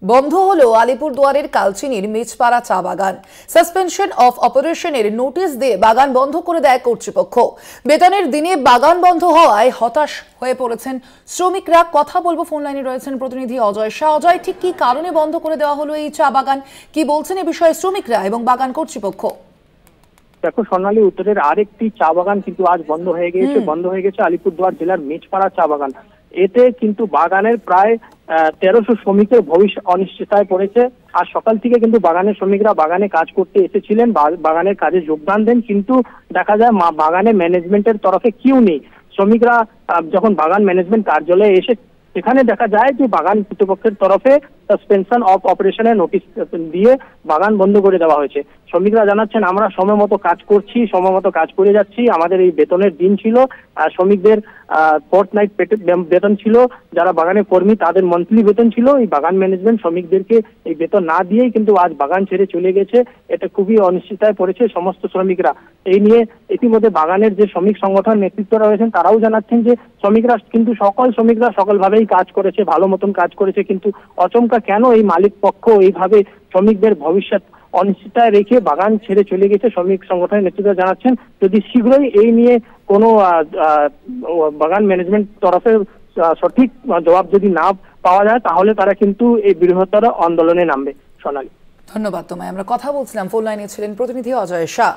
বন্ধ হলো আলিপুরদুয়ারের কালচিনির মিচপাড়া চা বাগান। সাসপেনশন অফ অপারেশনের নোটিশ দিয়ে বাগান বন্ধ করে দেয় কর্তৃপক্ষ। বেতনের দিনে বাগান বন্ধ হওয়ায় হতাশ হয়ে পড়েছেন শ্রমিকরা। কথা বলবো, ফোন লাইনে রয়েছেন প্রতিনিধি অজয় শাহ। অজয়, ঠিক কি কারণে বন্ধ করে দেওয়া হলো এই চা বাগান, কি বলছেন এ বিষয়ে শ্রমিকরা এবং বাগান কর্তৃপক্ষ? দেখো সোনালী, উত্তরের আরেকটি চা বাগান কিন্তু আজ বন্ধ হয়ে গেছে আলিপুরদুয়ার জেলার মিচপাড়া চা বাগান। এতে কিন্তু বাগানের প্রায় 1300 শ্রমিকের ভবিষ্যৎ অনিশ্চয়তায় পড়েছে। আর সকাল থেকে কিন্তু বাগানের শ্রমিকরা বাগানে কাজ করতে এসেছিলেন, বাগানের কাজে যোগদান দেন, কিন্তু দেখা যায় বাগানের ম্যানেজমেন্টের তরফে কেউ নেই। শ্রমিকরা যখন বাগান ম্যানেজমেন্ট কার্যালয়ে এসে সেখানে দেখা যায় যে বাগান কর্তৃপক্ষের তরফে সাসপেনশন অফ অপারেশনের নোটিশ দিয়ে বাগান বন্ধ করে দেওয়া হয়েছে। শ্রমিকরা জানাচ্ছেন, আমরা সময় মতো কাজ করছি, সময় মতো কাজ করে যাচ্ছি। আমাদের এই বেতনের দিন ছিল, আর শ্রমিকদের ফোর্থনাইট বেতন ছিল। যারা বাগানের কর্মী তাদের মান্থলি বেতন ছিল। এই বাগান ম্যানেজমেন্ট শ্রমিকদেরকে এই বেতন না দিয়েই কিন্তু আজ বাগান ছেড়ে চলে গেছে। এটা খুবই অনিশ্চয়তায় পড়েছে সমস্ত শ্রমিকরা। এই নিয়ে ইতিমধ্যে বাগানের যে শ্রমিক সংগঠন নেতৃত্বরা রয়েছেন তারাও জানাচ্ছেন যে সকল শ্রমিকরা সকলভাবেই কাজ করেছে, ভালো মতন কাজ করেছে, কিন্তু অচমকা কেন এই মালিক পক্ষ এইভাবে শ্রমিকদের ভবিষ্যৎ অনিশ্চয়তায় রেখে বাগান ছেড়ে চলে গেছে। শ্রমিক সংগঠনের নেতৃত্ব জানাচ্ছেন যদি শীঘ্রই এই নিয়ে কোনো বাগান ম্যানেজমেন্ট তরফে সঠিক জবাব যদি না পাওয়া যায় তাহলে তারা কিন্তু এই বৃহত্তর আন্দোলনে নামবে। সোনালী, ধন্যবাদ তোমায়। আমরা কথা বলছিলাম, ফোন লাইনে ছিলেন প্রতিনিধি অজয় শাহ।